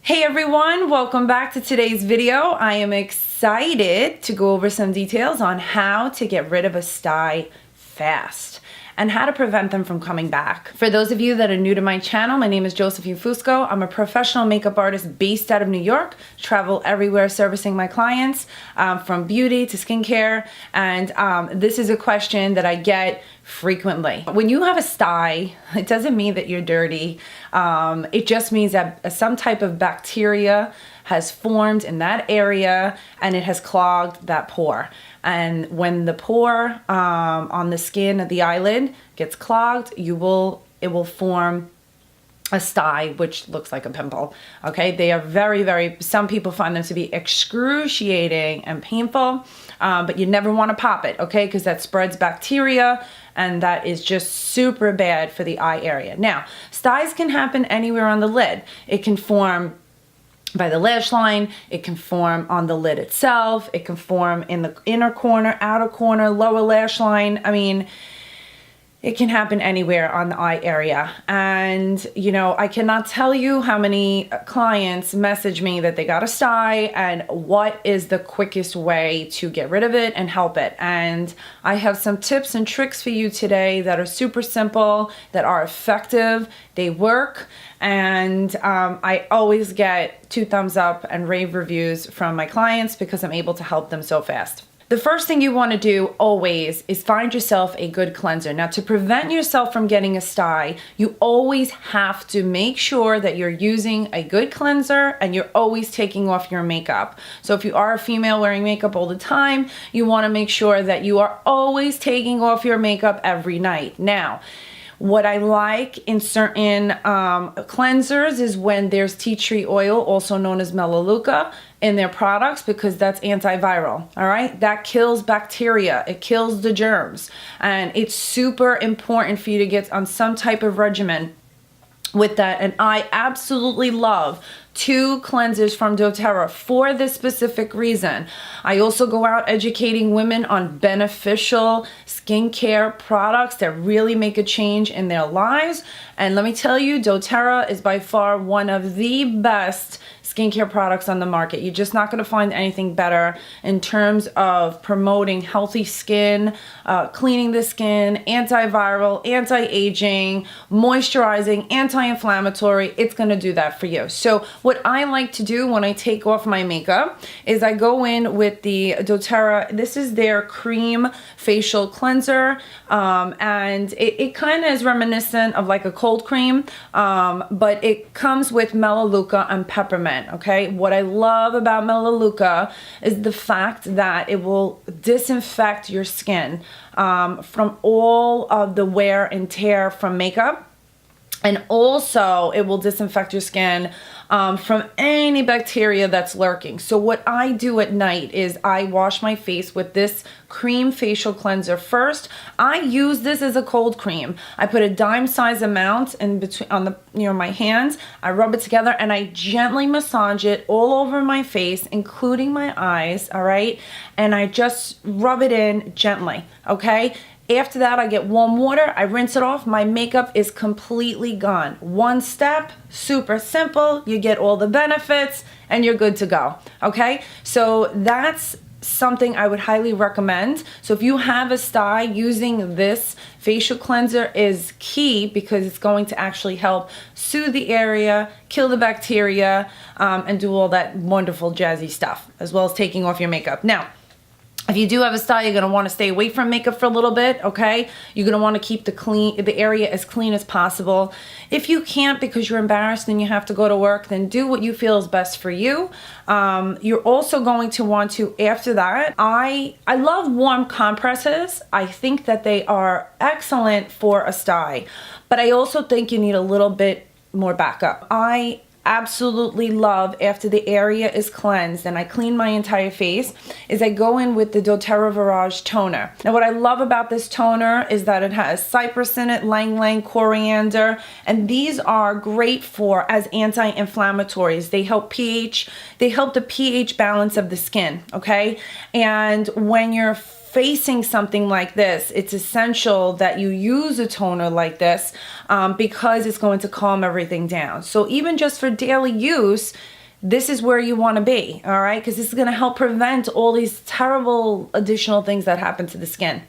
Hey everyone, welcome back to today's video. I am excited to go over some details on how to get rid of a stye fast and how to prevent them from coming back. For those of you that are new to my channel, my name is Josephine Fusco. I'm a professional makeup artist based out of New York, travel everywhere servicing my clients, from beauty to skincare, and this is a question that I get frequently. When you have a stye, it doesn't mean that you're dirty. It just means that some type of bacteria has formed in that area and it has clogged that pore. And when the pore on the skin of the eyelid gets clogged, it will form a stye, which looks like a pimple. Okay, they are very, some people find them to be excruciating and painful, but you never want to pop it, okay, because that spreads bacteria and that is just super bad for the eye area. Now, styes can happen anywhere on the lid. It can form by the lash line, it can form on the lid itself, it can form in the inner corner, outer corner, lower lash line. I mean, it can happen anywhere on the eye area. And, you know, I cannot tell you how many clients message me that they got a stye and what is the quickest way to get rid of it and help it. And I have some tips and tricks for you today that are super simple, that are effective, they work. And I always get 2 thumbs up and rave reviews from my clients because I'm able to help them so fast. The first thing you want to do always is find yourself a good cleanser. Now, to prevent yourself from getting a stye, you always have to make sure that you're using a good cleanser and you're always taking off your makeup. So if you are a female wearing makeup all the time, you want to make sure that you are always taking off your makeup every night. Now, what I like in certain cleansers is when there's tea tree oil, also known as melaleuca, in their products, because that's antiviral, all right? That kills bacteria, it kills the germs, and it's super important for you to get on some type of regimen with that. And I absolutely love 2 cleansers from doTerra for this specific reason. I also go out educating women on beneficial skincare products that really make a change in their lives. And let me tell you, doTerra is by far one of the best skincare products on the market. You're just not going to find anything better in terms of promoting healthy skin, cleaning the skin, antiviral, anti-aging, moisturizing, anti-inflammatory. It's going to do that for you. So what I like to do when I take off my makeup is I go in with the doTerra. This is their cream facial cleanser, and it kind of is reminiscent of like a cold cream, but it comes with melaleuca and peppermint. Okay, what I love about melaleuca is the fact that it will disinfect your skin from all of the wear and tear from makeup. And also it will disinfect your skin from any bacteria that's lurking. So what I do at night is I wash my face with this cream facial cleanser first. I use this as a cold cream. I put a dime size amount in between on the my hands. I rub it together and I gently massage it all over my face, including my eyes, all right? And I just rub it in gently, okay? After that, I get warm water, I rinse it off, my makeup is completely gone. One step, super simple, you get all the benefits, and you're good to go, okay? So that's something I would highly recommend. So if you have a stye, using this facial cleanser is key because it's going to actually help soothe the area, kill the bacteria, and do all that wonderful jazzy stuff, as well as taking off your makeup. Now, if you do have a stye, you're going to want to stay away from makeup for a little bit, okay? You're going to want to keep the area as clean as possible. If you can't because you're embarrassed and you have to go to work, then do what you feel is best for you. You're also going to want to, after that, I love warm compresses. I think that they are excellent for a stye, but I also think you need a little bit more backup. I absolutely love, after the area is cleansed and I clean my entire face, is I go in with the doTerra Virage toner. Now what I love about this toner is that it has cypress in it, ylang ylang, coriander, and these are great for as anti-inflammatories. They help the pH balance of the skin, okay? And when you're facing something like this, it's essential that you use a toner like this because it's going to calm everything down. So even just for daily use, this is where you want to be, all right? Because this is going to help prevent all these terrible additional things that happen to the skin.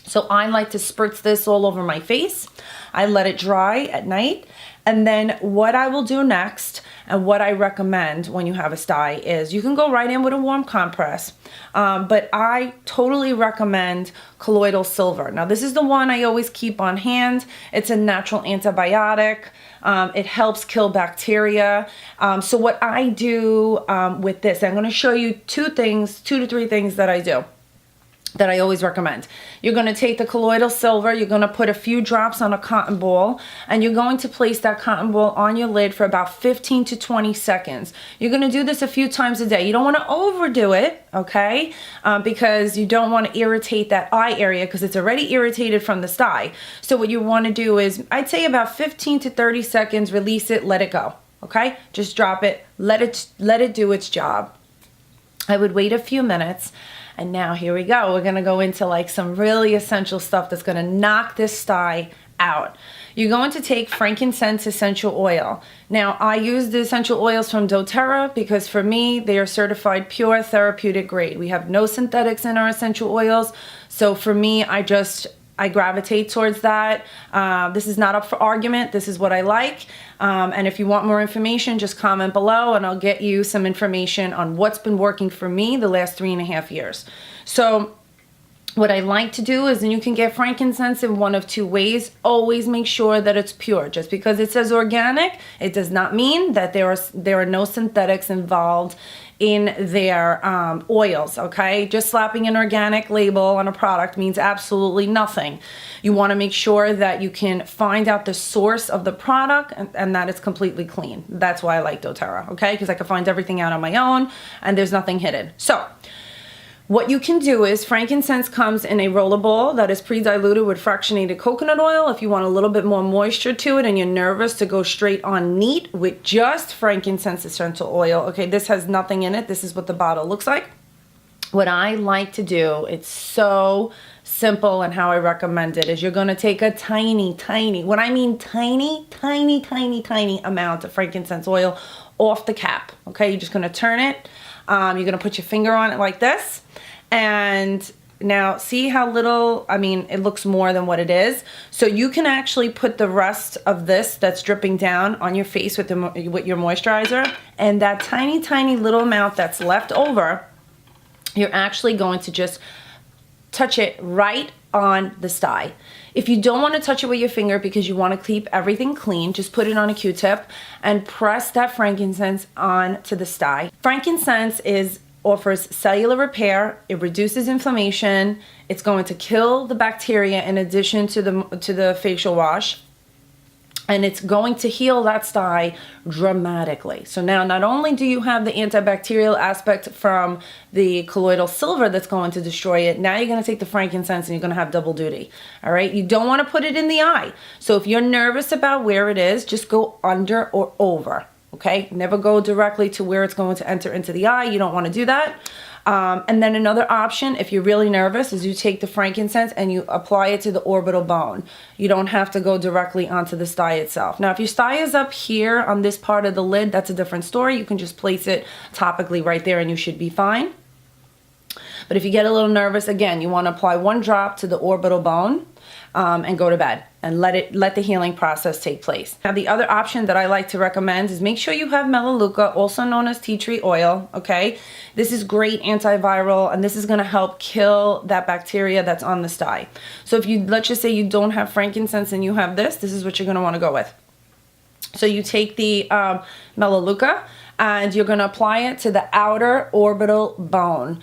So I like to spritz this all over my face. I let it dry at night. And then what I will do next, and what I recommend when you have a stye, is you can go right in with a warm compress. But I totally recommend Colloidal Silver. Now this is the one I always keep on hand. It's a natural antibiotic. It helps kill bacteria. So what I do with this, I'm going to show you two to three things that I do, that I always recommend. You're going to take the colloidal silver, you're going to put a few drops on a cotton ball, and you're going to place that cotton ball on your lid for about 15 to 20 seconds. You're going to do this a few times a day. You don't want to overdo it, okay? Because you don't want to irritate that eye area, because it's already irritated from the stye. So what you want to do is, I'd say about 15 to 30 seconds, release it, let it go, okay? Just drop it, let it do its job. I would wait a few minutes. And now here we go. We're going to go into like some really essential stuff that's going to knock this stye out. You're going to take frankincense essential oil. Now I use the essential oils from doTerra because for me they are certified pure therapeutic grade. We have no synthetics in our essential oils. So for me, I gravitate towards that. This is not up for argument. This is what I like. And if you want more information, just comment below and I'll get you some information on what's been working for me the last 3.5 years. So what I like to do is, and you can get frankincense in one of two ways, always make sure that it's pure. Just because it says organic, it does not mean that there are no synthetics involved in their oils, okay? Just slapping an organic label on a product means absolutely nothing. You want to make sure that you can find out the source of the product and that it's completely clean. That's why I like doTerra, okay? Because I can find everything out on my own and there's nothing hidden. So what you can do is, frankincense comes in a roller ball that is pre-diluted with fractionated coconut oil. If you want a little bit more moisture to it and you're nervous to go straight on neat with just frankincense essential oil, okay, this has nothing in it. This is what the bottle looks like. What I like to do, it's so simple, and how I recommend it is you're going to take a tiny, what I mean tiny amount of frankincense oil off the cap, okay? You're just going to turn it. You're going to put your finger on it like this. And now see how little, I mean, it looks more than what it is. So you can actually put the rest of this that's dripping down on your face with your moisturizer, and that tiny little amount that's left over, you're actually going to just touch it right on the stye. If you don't want to touch it with your finger because you want to keep everything clean, just put it on a Q-tip and press that frankincense onto the stye. Frankincense offers cellular repair, it reduces inflammation, it's going to kill the bacteria in addition to the facial wash, and it's going to heal that stye dramatically. So now not only do you have the antibacterial aspect from the colloidal silver that's going to destroy it, now you're going to take the frankincense and you're going to have double duty. All right, you don't want to put it in the eye. So if you're nervous about where it is, just go under or over. Okay, never go directly to where it's going to enter into the eye. You don't want to do that. And then another option, if you're really nervous, is you take the frankincense and you apply it to the orbital bone. You don't have to go directly onto the stye itself. Now, if your stye is up here on this part of the lid, that's a different story. You can just place it topically right there and you should be fine. But if you get a little nervous, again, you want to apply one drop to the orbital bone and go to bed and let the healing process take place. Now, the other option that I like to recommend is make sure you have melaleuca, also known as tea tree oil, okay? This is great antiviral, and this is going to help kill that bacteria that's on the stye. So if you, let's just say you don't have frankincense and you have this is what you're going to want to go with. So you take the melaleuca and you're going to apply it to the outer orbital bone.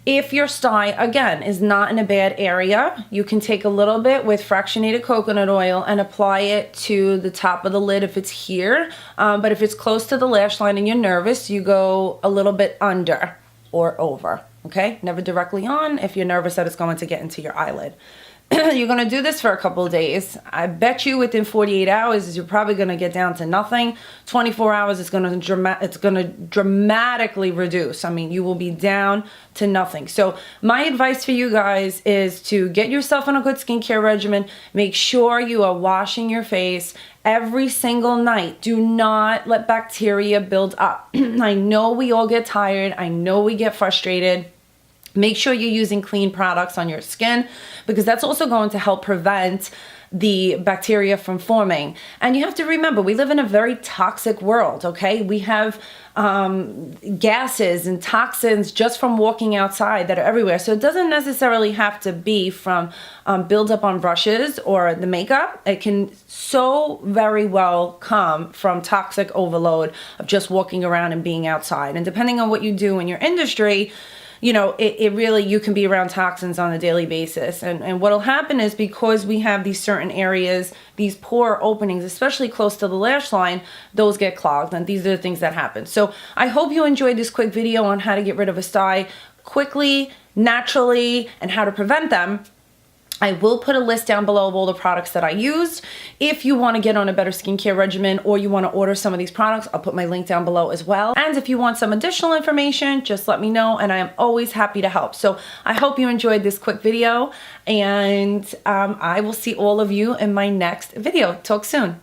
If your stye, again, is not in a bad area, you can take a little bit with fractionated coconut oil and apply it to the top of the lid if it's here. But if it's close to the lash line and you're nervous, you go a little bit under or over, okay? Never directly on if you're nervous that it's going to get into your eyelid. You're going to do this for a couple of days. I bet you within 48 hours you're probably going to get down to nothing. 24 hours it's going to dramatically reduce. I mean, you will be down to nothing. So my advice for you guys is to get yourself on a good skincare regimen. Make sure you are washing your face every single night. Do not let bacteria build up. I know we all get tired. I know we get frustrated. Make sure you're using clean products on your skin, because that's also going to help prevent the bacteria from forming. And you have to remember, we live in a very toxic world, okay? We have gases and toxins just from walking outside that are everywhere. So it doesn't necessarily have to be from buildup on brushes or the makeup. It can so very well come from toxic overload of just walking around and being outside. And depending on what you do in your industry, you know, it really, you can be around toxins on a daily basis. And what'll happen is, because we have these certain areas, these pore openings, especially close to the lash line, those get clogged. And these are the things that happen. So I hope you enjoyed this quick video on how to get rid of a stye quickly, naturally, and how to prevent them. I will put a list down below of all the products that I used. If you want to get on a better skincare regimen, or you want to order some of these products, I'll put my link down below as well. And if you want some additional information, just let me know, and I am always happy to help. So I hope you enjoyed this quick video, and I will see all of you in my next video. Talk soon.